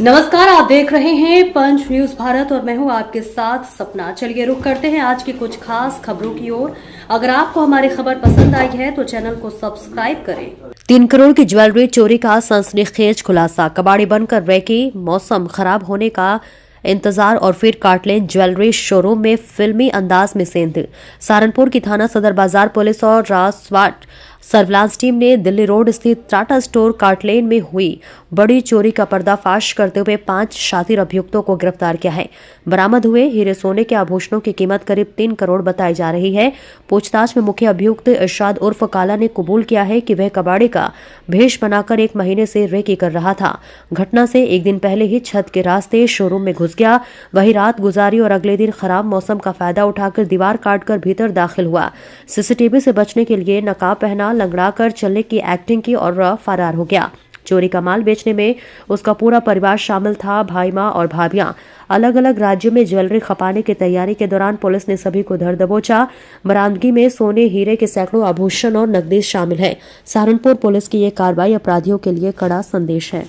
नमस्कार, आप देख रहे हैं पंच न्यूज भारत और मैं हूं आपके साथ सपना। चलिए रुक करते हैं आज की कुछ खास खबरों की ओर। अगर आपको हमारी खबर पसंद आई है तो चैनल को सब्सक्राइब करें। 3 करोड़ की ज्वेलरी चोरी का सनसनीखेज खुलासा। कबाड़ी बनकर रैकी, मौसम खराब होने का इंतजार और फिर काटलेन ज्वेलरी शोरूम में फिल्मी अंदाज में सेंध। सहारनपुर की थाना सदर बाजार पुलिस और राजस्वाट सर्विलांस टीम ने दिल्ली रोड स्थित टाटा स्टोर काटलेन में हुई बड़ी चोरी का पर्दाफाश करते हुए 5 शातिर अभियुक्तों को गिरफ्तार किया है। बरामद हुए हीरे सोने के आभूषणों की कीमत करीब 3 करोड़ बताई जा रही है। पूछताछ में मुख्य अभियुक्त इरशाद उर्फ काला ने कबूल किया है कि वह कबाड़ी का भेष बनाकर 1 महीने से रेकी कर रहा था। घटना से एक दिन पहले ही छत के रास्ते शोरूम में घुस गया, वही रात गुजारी और अगले दिन खराब मौसम का फायदा उठाकर दीवार काटकर भीतर दाखिल हुआ। सीसीटीवी से बचने के लिए नकाब पहना, लंगड़ाकर चलने की एक्टिंग की और फरार हो गया। चोरी का माल बेचने में उसका पूरा परिवार शामिल था। भाई, मां और भाभियां अलग अलग राज्यों में ज्वेलरी खपाने की तैयारी के दौरान पुलिस ने सभी को धर दबोचा। बरामदगी में सोने, हीरे के सैकड़ों आभूषण और नकदी शामिल है। सहारनपुर पुलिस की ये कार्रवाई अपराधियों के लिए कड़ा संदेश है।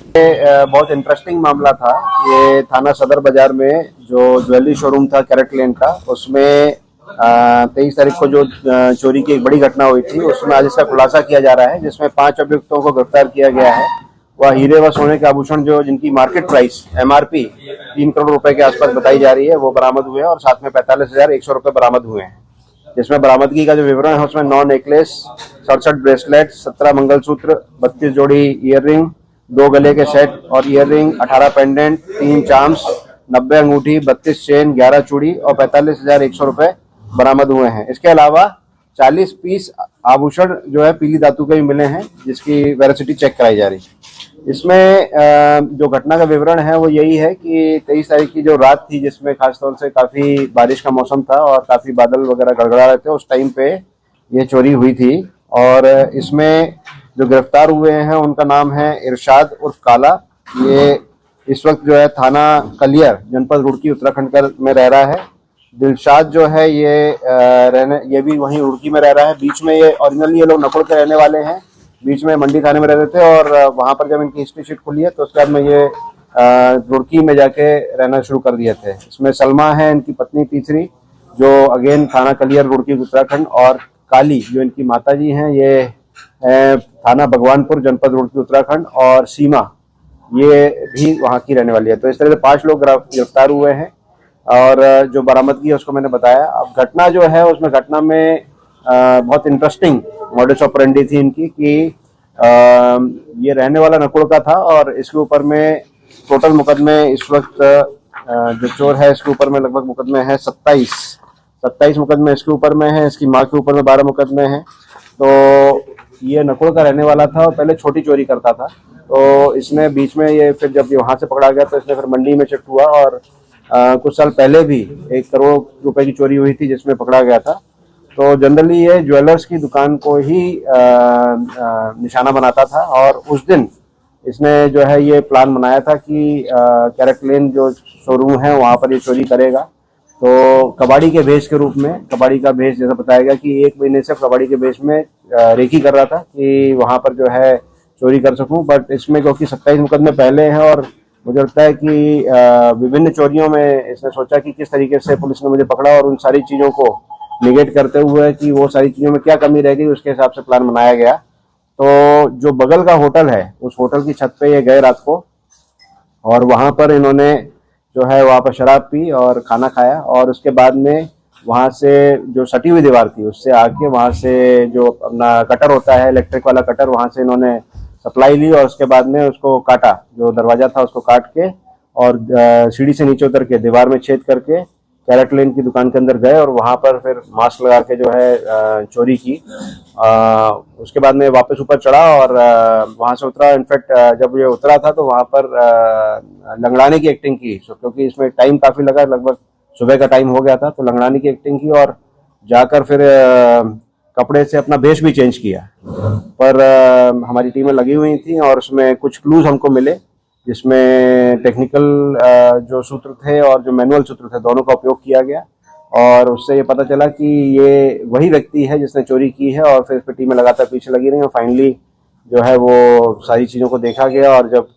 बहुत इंटरेस्टिंग मामला था। ये थाना सदर बाजार में जो ज्वेलरी शोरूम था कैरेट लेन का, उसमें 23 तारीख को जो चोरी की एक बड़ी घटना हुई थी, उसमें आज इसका खुलासा किया जा रहा है, जिसमें 5 अभियुक्तों को गिरफ्तार किया गया है। वह हीरे व सोने के आभूषण जो जिनकी मार्केट प्राइस MRP 3 करोड़ रुपए के आसपास बताई जा रही है, वो बरामद हुए हैं और साथ में 45,100 रुपए बरामद हुए हैं। जिसमें बरामदगी का जो विवरण है उसमें 9 नेकलेस, 67 ब्रेसलेट, 17 मंगलसूत्र, 32 जोड़ी ईयररिंग, 2 गले के सेट और ईयररिंग, 18 पेंडेंट, 3 चार्म्स, 90 अंगूठी, 32 चेन, 11 चूड़ी और 45,100 रुपए बरामद हुए हैं। इसके अलावा 40 पीस आभूषण जो है पीली धातु के भी मिले हैं, जिसकी वेरासिटी चेक कराई जा रही है। इसमें जो घटना का विवरण है वो यही है कि 23 तारीख की जो रात थी, जिसमें खासतौर से काफी बारिश का मौसम था और काफी बादल वगैरह गड़गड़ा रहे थे, उस टाइम पे ये चोरी हुई थी। और इसमें जो गिरफ्तार हुए हैं उनका नाम है इरशाद उर्फ काला। ये इस वक्त जो है थाना कलियर, जनपद रुड़की, उत्तराखंड में रह रहा है। दिलशाद जो है ये भी वहीं रुड़की में रह रहा है। बीच में ये ओरिजिनली ये लोग नकुल के रहने वाले हैं, बीच में मंडी थाने में रहते थे और वहां पर जब इनकी हिस्ट्री शीट खुली है तो उसके बाद में ये रुड़की में जाके रहना शुरू कर दिए थे। इसमें सलमा है इनकी पत्नी तीसरी, जो अगेन थाना कलियर रुड़की उत्तराखंड, और काली जो इनकी माताजी हैं ये थाना भगवानपुर जनपद रुड़की उत्तराखंड, और सीमा ये भी वहां की रहने वाली है। तो इस तरह से 5 लोग गिरफ्तार हुए हैं और जो बरामदगी है उसको मैंने बताया। अब घटना जो है उसमें घटना में बहुत इंटरेस्टिंग मॉडस ऑपरेंडी थी इनकी कि ये रहने वाला नकुल का था और इसके ऊपर में टोटल मुकदमे इस वक्त जो चोर है इसके ऊपर में लगभग मुकदमे हैं 27 मुकदमे इसके ऊपर में है। इसकी माँ के ऊपर में 12 मुकदमे हैं। तो ये नकुल का रहने वाला था और पहले छोटी चोरी करता था। तो इसने बीच में ये फिर जब वहां से पकड़ा गया तो इसने फिर मंडी में शिफ्ट हुआ और कुछ साल पहले भी 1 करोड़ रुपए की चोरी हुई थी जिसमें पकड़ा गया था। तो जनरली ये ज्वेलर्स की दुकान को ही निशाना बनाता था और उस दिन इसने जो है ये प्लान बनाया था कि कैरेट लेन जो शोरूम है वहां पर ये चोरी करेगा। तो कबाड़ी के भेष के रूप में, कबाड़ी का भेष जैसा बताया गया कि 1 महीने से कबाड़ी के भेष में रेकी कर रहा था कि वहां पर जो है चोरी कर सकूं। बट इसमें क्योंकि 27 मुकदमे पहले हैं और मुझे लगता है कि विभिन्न चोरियों में इसने सोचा कि किस तरीके से पुलिस ने मुझे पकड़ा और उन सारी चीजों को निगेट करते हुए कि वो सारी चीजों में क्या कमी रह गई, उसके हिसाब से प्लान बनाया गया। तो जो बगल का होटल है उस होटल की छत पे ये गए रात को और वहां पर इन्होंने जो है वहां पर शराब पी और खाना खाया और उसके बाद में वहां से जो सटी हुई दीवार थी उससे आके वहां से जो अपना कटर होता है, इलेक्ट्रिक वाला कटर, वहां से इन्होंने सप्लाई ली और उसके बाद में उसको काटा, जो दरवाजा था उसको काट के और सीढ़ी से नीचे उतर के दीवार में छेद करके कैरेट लेन की दुकान के अंदर गए और वहां पर फिर मास्क लगा के जो है चोरी की। उसके बाद में वापस ऊपर चढ़ा और वहां से उतरा। इनफैक्ट जब ये उतरा था तो वहां पर लंगड़ाने की एक्टिंग की, क्योंकि इसमें टाइम काफी लगा, लगभग सुबह का टाइम हो गया था। तो लंगड़ाने की एक्टिंग की और जाकर फिर कपड़े से अपना भेष भी चेंज किया। पर हमारी टीमें लगी हुई थी और उसमें कुछ क्लूज हमको मिले, जिसमें टेक्निकल जो सूत्र थे और जो मैनुअल सूत्र थे दोनों का उपयोग किया गया और उससे ये पता चला कि ये वही व्यक्ति है जिसने चोरी की है। और फिर इस पर टीमें लगातार पीछे लगी रही और फाइनली जो है वो सारी चीजों को देखा गया और जब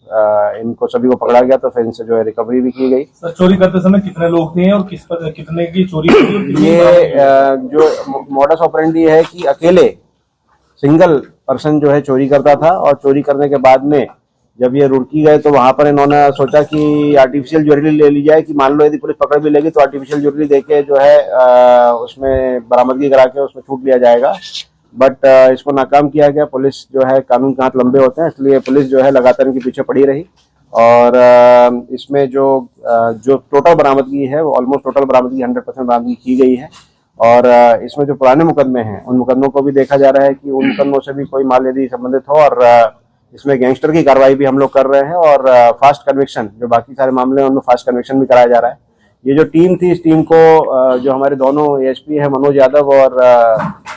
इनको सभी को पकड़ा गया तो फिर इनसे जो है रिकवरी भी की गई। सर, चोरी करते समय कितने लोग थे और कितने की चोरी की? ये जो मोडस ऑपरेंडी है कि अकेले सिंगल पर्सन जो है चोरी करता था और चोरी करने के बाद में जब ये रुड़की गए तो वहां पर इन्होंने सोचा कि आर्टिफिशियल ज्वेलरी ले ली जाए कि मान लो यदि पुलिस पकड़ भी लेगी तो आर्टिफिशियल ज्वेलरी देके जो है उसमें बरामदगी करा के उसमें छूट लिया जाएगा। बट इसको नाकाम किया गया। पुलिस जो है कानून के हाथ लंबे होते हैं, इसलिए पुलिस जो है लगातार इनके पीछे पड़ी रही और इसमें जो टोटल बरामदगी है वो ऑलमोस्ट टोटल बरामदगी 100% बरामदगी की गई है। और इसमें जो पुराने मुकदमे हैं उन मुकदमों को भी देखा जा रहा है कि उन मुकदमों से भी कोई माल यदि संबंधित हो और इसमें गैंगस्टर की कार्रवाई भी हम लोग कर रहे हैं और फास्ट कन्विक्शन जो बाकी सारे मामले हैं उनमें फास्ट कन्विक्शन भी कराया जा रहा है। ये जो टीम थी इस टीम को जो हमारे दोनों एएसपी है मनोज यादव और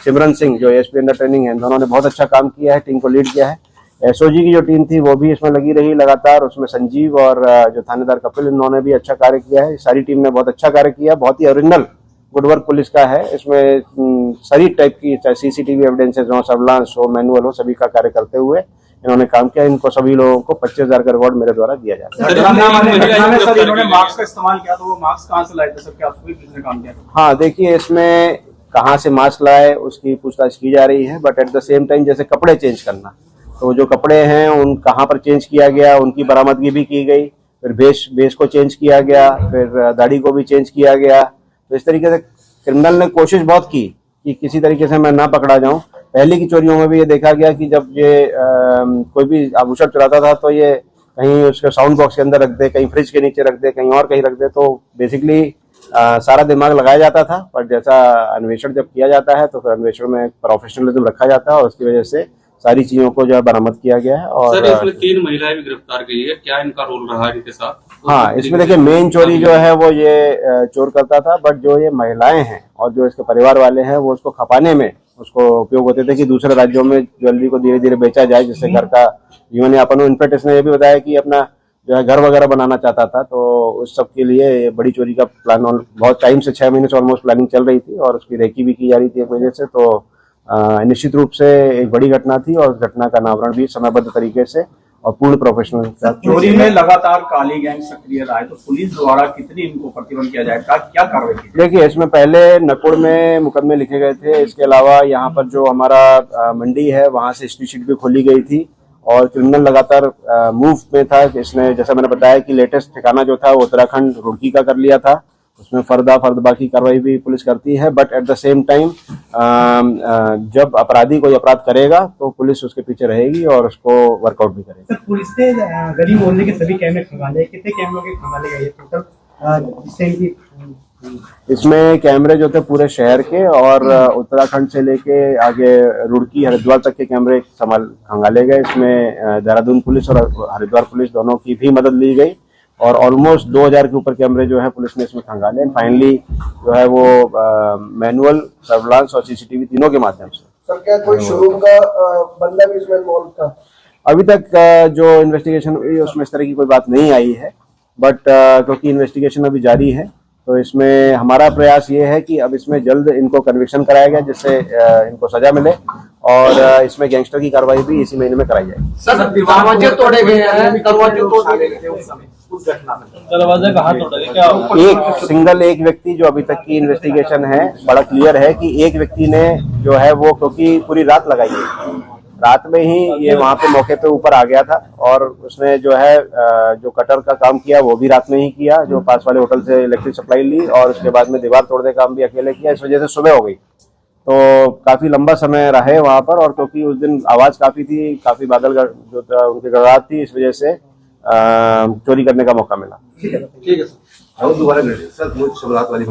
सिमरन सिंह जो एएसपी अंडर ट्रेनिंग है, दोनों ने बहुत अच्छा काम किया है, टीम को लीड किया है। एसओजी की जो टीम थी वो भी इसमें लगी रही लगातार, उसमें संजीव और जो थानेदार कपिल इन्होंने भी अच्छा कार्य किया है। सारी टीम ने बहुत अच्छा कार्य किया, बहुत ही ओरिजिनल गुडवर्क पुलिस का है। इसमें सारी टाइप की चाहे सीसीटीवी एविडेंसेस हो, सर्विलांस हो, मैनुअल हो, सभी का कार्य करते हुए इन्होंने काम किया। इनको सभी लोगों को 25,000 का रिवॉर्ड मेरे द्वारा दिया जाता है। सर, इन्होंने मास्क का इस्तेमाल किया तो वो मास्क कहाँ से लाए थे सर? क्या आपको भी किसने काम किया? हाँ, देखिए इसमें कहाँ से मास्क लाए उसकी पूछताछ की जा रही है, but at the same time जैसे कपड़े चेंज करना, तो जो कपड़े हैं उन कहाँ पर चेंज किया गया उनकी बरामदगी भी की गई। फिर भेष को चेंज किया गया, फिर दाढ़ी को भी चेंज किया गया। तो इस तरीके से क्रिमिनल ने कोशिश बहुत की कि किसी तरीके से मैं ना पकड़ा जाऊं। पहले की चोरियों में भी ये देखा गया कि जब ये कोई भी आभूषण चुराता था तो ये कहीं उसके साउंड बॉक्स के अंदर रख दे, कहीं फ्रिज के नीचे रख दे, कहीं और कहीं रख दे। तो बेसिकली सारा दिमाग लगाया जाता था, पर जैसा अन्वेषण जब किया जाता है तो फिर अन्वेषण में प्रोफेशनलिज्म रखा जाता है और उसकी वजह से सारी चीजों को जो है बरामद किया गया है। और सर, इसमें 3 महिलाएं भी गिरफ्तार की है, क्या इनका रोल रहा है इनके साथ? हाँ, इसमें देखिए मेन चोरी जो है वो ये चोर करता था, बट जो ये महिलाएं हैं और जो इसके परिवार वाले हैं वो उसको खपाने में उसको उपयोग होते थे कि दूसरे राज्यों में ज्वेलरी को धीरे धीरे बेचा जाए जिससे घर का जीवन यापन हो। इनफैक्ट इसने ये भी बताया कि अपना जो है घर वगैरह बनाना चाहता था, तो उस सब के लिए ये बड़ी चोरी का प्लान बहुत टाइम से 6 महीने से ऑलमोस्ट प्लानिंग चल रही थी और उसकी रेकी भी की जा रही थी एक वजह से। तो निश्चित रूप से एक बड़ी घटना थी और घटना का अनावरण भी समयबद्ध तरीके से और पूर्ण प्रोफेशनल। चोरी में लगातार काली गैंग सक्रिय रहा है, तो पुलिस द्वारा कितनी इनको प्रतिबंध किया जाएगा, क्या कार्रवाई की? देखिए, इसमें पहले नकुड़ में मुकदमे लिखे गए थे। इसके अलावा यहाँ पर जो हमारा मंडी है वहां से हिस्ट्री शीट भी खोली गई थी और क्रिमिनल लगातार मूव में था। इसने जैसा मैंने बताया कि लेटेस्ट ठिकाना जो था वो उत्तराखंड रुड़की का कर लिया था, उसमें फर्दा की कार्रवाई भी पुलिस करती है। But at the same time जब अपराधी कोई अपराध करेगा तो पुलिस उसके पीछे रहेगी और उसको वर्कआउट भी करेगी। सर, पुलिस ने गली मोहल्ले के सभी कैमरे खंगाले, कितने कैमरों के खंगाले गए टोटल? जिससे इनकी इसमें कैमरे जो थे पूरे शहर के और उत्तराखंड से लेके आगे रुड़की हरिद्वार तक के कैमरे खंगाले गए। इसमें देहरादून पुलिस और हरिद्वार पुलिस दोनों की भी मदद ली गई और ऑलमोस्ट 2000 के ऊपर कैमरे जो है पुलिस ने इसमें खंगाले। फाइनली जो है वो मैनुअल, सर्विलांस और सीसीटीवी तीनों के माध्यम से। सर, क्या कोई शोरूम का बंदा भी इसमें इन्वॉल्व था? अभी तक जो इन्वेस्टिगेशन हुई उसमें इस तरह की कोई बात नहीं आई है, बट क्योंकि इन्वेस्टिगेशन अभी जारी है तो इसमें हमारा प्रयास ये है कि अब इसमें जल्द इनको कन्विक्शन कराया गया जिससे इनको सजा मिले और इसमें गैंगस्टर की कार्रवाई भी इसी महीने में कराई जाएगी। सर, दरवाजे तोड़े गए हैं, दरवाजे तोड़े गए थे उस समय, उस घटना में दरवाजे कहाँ तोड़ा गया? क्या एक व्यक्ति जो अभी तक की इन्वेस्टिगेशन है बड़ा क्लियर है कि एक व्यक्ति ने जो है वो क्योंकि पूरी रात लगाई है, रात में ही ये वहां पे मौके पे ऊपर आ गया था और उसने जो है जो कटर का काम किया वो भी रात में ही किया, जो पास वाले होटल से इलेक्ट्रिक सप्लाई ली और उसके बाद में दीवार तोड़ने का काम भी अकेले किया। इस वजह से सुबह हो गई, तो काफी लंबा समय रहे वहां पर और क्योंकि उस दिन आवाज काफी थी, काफी बादल जो था उनकी गड़गड़ाहट थी, इस वजह से चोरी करने का मौका मिला। ठीक है सर। दोबारा सर, वो शुरुआत वाली